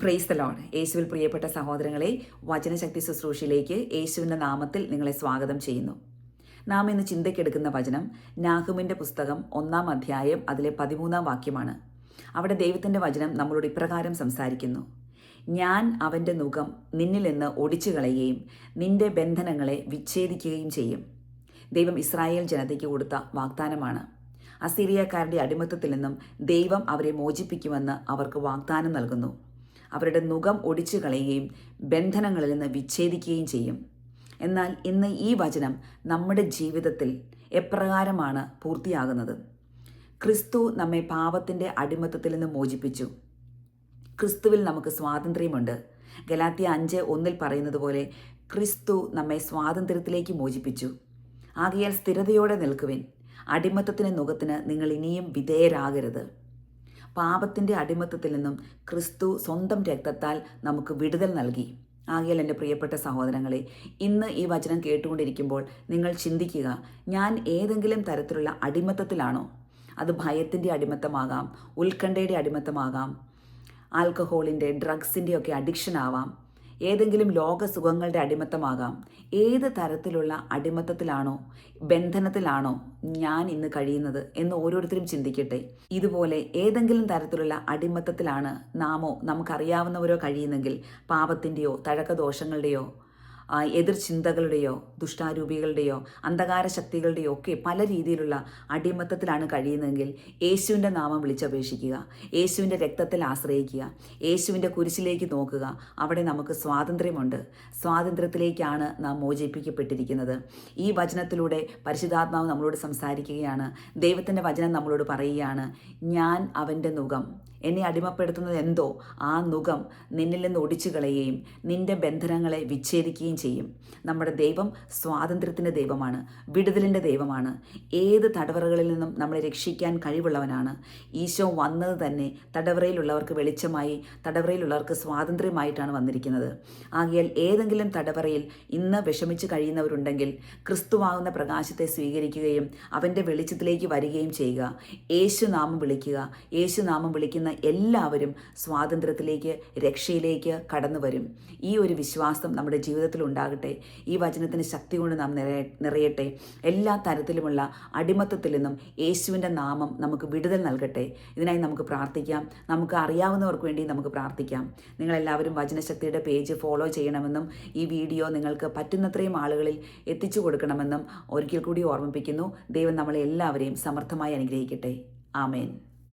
Praise the Lord. യേശുവിൽ പ്രിയപ്പെട്ട സഹോദരങ്ങളെ, വചനശക്തി ശുശ്രൂഷയിലേക്ക് യേശുവിൻ്റെ നാമത്തിൽ നിങ്ങളെ സ്വാഗതം ചെയ്യുന്നു. നാം ഇന്ന് ചിന്തയ്ക്കെടുക്കുന്ന വചനം നാഹുമിൻ്റെ പുസ്തകം 1-ാം അധ്യായം അതിലെ 13-ാം വാക്യമാണ്. അവിടെ ദൈവത്തിൻ്റെ വചനം നമ്മളോട് ഇപ്രകാരം സംസാരിക്കുന്നു: ഞാൻ അവൻ്റെ നുകം നിന്നിൽ നിന്ന് ഒടിച്ചു കളയുകയും നിന്റെ ബന്ധനങ്ങളെ വിച്ഛേദിക്കുകയും ചെയ്യും. ദൈവം ഇസ്രായേൽ ജനതയ്ക്ക് കൊടുത്ത വാഗ്ദാനമാണ്. അസീറിയക്കാരുടെ അടിമത്തത്തിൽ നിന്നും ദൈവം അവരെ മോചിപ്പിക്കുമെന്ന് അവർക്ക് വാഗ്ദാനം നൽകുന്നു. അവരുടെ നുകം ഒടിച്ചു കളയുകയും ബന്ധനങ്ങളിൽ നിന്ന് വിച്ഛേദിക്കുകയും ചെയ്യും. എന്നാൽ ഇന്ന് ഈ വചനം നമ്മുടെ ജീവിതത്തിൽ എപ്രകാരമാണ് പൂർത്തിയാകുന്നത്? ക്രിസ്തു നമ്മെ പാപത്തിൻ്റെ അടിമത്തത്തിൽ നിന്ന് മോചിപ്പിച്ചു. ക്രിസ്തുവിൽ നമുക്ക് സ്വാതന്ത്ര്യമുണ്ട്. ഗലാത്യ 5:1 പറയുന്നത് പോലെ ക്രിസ്തു നമ്മെ സ്വാതന്ത്ര്യത്തിലേക്ക് മോചിപ്പിച്ചു. ആകയാൽ സ്ഥിരതയോടെ നിൽക്കുവിൻ. അടിമത്തത്തിന് നുകത്തിന് നിങ്ങൾ ഇനിയും വിധേയരാകരുത്. പാപത്തിൻ്റെ അടിമത്തത്തിൽ നിന്നും ക്രിസ്തു സ്വന്തം രക്തത്താൽ നമുക്ക് വിടുതൽ നൽകി. ആകയാൽ എൻ്റെ പ്രിയപ്പെട്ട സഹോദരങ്ങളെ, ഇന്ന് ഈ വചനം കേട്ടുകൊണ്ടിരിക്കുമ്പോൾ നിങ്ങൾ ചിന്തിക്കുക, ഞാൻ ഏതെങ്കിലും തരത്തിലുള്ള അടിമത്തത്തിലാണോ? അത് ഭയത്തിൻ്റെ അടിമത്തമാകാം, ഉത്കണ്ഠയുടെ അടിമത്തമാകാം, ആൽക്കഹോളിൻ്റെ, ഡ്രഗ്സിൻ്റെ ഒക്കെ അഡിക്ഷൻ ആവാം, ഏതെങ്കിലും ലോകസുഖങ്ങളുടെ അടിമത്തമാകാം. ഏത് തരത്തിലുള്ള അടിമത്തത്തിലാണോ, ബന്ധനത്തിലാണോ ഞാൻ ഇന്ന് കഴിയുന്നത് എന്ന് ഓരോരുത്തരും ചിന്തിക്കട്ടെ. ഇതുപോലെ ഏതെങ്കിലും തരത്തിലുള്ള അടിമത്തത്തിലാണ് നാമോ നമുക്കറിയാവുന്നവരോ കഴിയുന്നെങ്കിൽ പാപത്തിൻ്റെയോ തഴക്കദോഷങ്ങളുടെയോ എതിർ ചിന്തകളുടെയോ ദുഷ്ടാരൂപികളുടെയോ അന്ധകാര ശക്തികളുടെയോ ഒക്കെ പല രീതിയിലുള്ള അടിമത്തത്തിലാണ് കഴിയുന്നതെങ്കിൽ യേശുവിൻ്റെ നാമം വിളിച്ചപേക്ഷിക്കുക, യേശുവിൻ്റെ രക്തത്തിൽ ആശ്രയിക്കുക, യേശുവിൻ്റെ കുരിശിലേക്ക് നോക്കുക. അവിടെ നമുക്ക് സ്വാതന്ത്ര്യമുണ്ട്. സ്വാതന്ത്ര്യത്തിലേക്കാണ് നാം മോചിപ്പിക്കപ്പെട്ടിരിക്കുന്നത്. ഈ വചനത്തിലൂടെ പരിശുദ്ധാത്മാവ് നമ്മളോട് സംസാരിക്കുകയാണ്. ദൈവത്തിൻ്റെ വചനം നമ്മളോട് പറയുകയാണ്: ഞാൻ അവൻ്റെ നുകം, എന്നെ അടിമപ്പെടുത്തുന്നത് എന്തോ ആ നുകം നിന്നിൽ നിന്ന് ഒടിച്ചു കളയുകയും നിന്റെ ബന്ധനങ്ങളെ വിച്ഛേദിക്കുകയും ചെയ്യും. നമ്മുടെ ദൈവം സ്വാതന്ത്ര്യത്തിൻ്റെ ദൈവമാണ്, വിടുതലിൻ്റെ ദൈവമാണ്. ഏത് തടവറകളിൽ നിന്നും നമ്മളെ രക്ഷിക്കാൻ കഴിവുള്ളവനാണ്. ഈശോ വന്നത് തന്നെ തടവറയിലുള്ളവർക്ക് വെളിച്ചമായി, തടവറയിലുള്ളവർക്ക് സ്വാതന്ത്ര്യമായിട്ടാണ് വന്നിരിക്കുന്നത്. ആകയാൽ ഏതെങ്കിലും തടവറയിൽ ഇന്ന് വിഷമിച്ച് കഴിയുന്നവരുണ്ടെങ്കിൽ ക്രിസ്തുവാകുന്ന പ്രകാശത്തെ സ്വീകരിക്കുകയും അവൻ്റെ വെളിച്ചത്തിലേക്ക് വരികയും ചെയ്യുക. യേശുനാമം വിളിക്കുക. യേശുനാമം വിളിക്കുന്ന എല്ലാവരും സ്വാതന്ത്ര്യത്തിലേക്ക്, രക്ഷയിലേക്ക് കടന്നു വരും. ഈ ഒരു വിശ്വാസം നമ്മുടെ ജീവിതത്തിൽ ഉണ്ടാകട്ടെ. ഈ വചനത്തിന് ശക്തി കൊണ്ട് നാം നിറയട്ടെ. എല്ലാ തരത്തിലുമുള്ള അടിമത്തത്തിൽ നിന്നും യേശുവിൻ്റെ നാമം നമുക്ക് വിടുതൽ നൽകട്ടെ. ഇതിനായി നമുക്ക് പ്രാർത്ഥിക്കാം. നമുക്ക് അറിയാവുന്നവർക്ക് വേണ്ടി നമുക്ക് പ്രാർത്ഥിക്കാം. നിങ്ങളെല്ലാവരും വചനശക്തിയുടെ പേജ് ഫോളോ ചെയ്യണമെന്നും ഈ വീഡിയോ നിങ്ങൾക്ക് പറ്റുന്നത്രയും ആളുകളിൽ എത്തിച്ചു കൊടുക്കണമെന്നും ഒരിക്കൽ കൂടി ഓർമ്മിപ്പിക്കുന്നു. ദൈവം നമ്മളെ എല്ലാവരെയും സമർത്ഥമായി അനുഗ്രഹിക്കട്ടെ. ആമേൻ.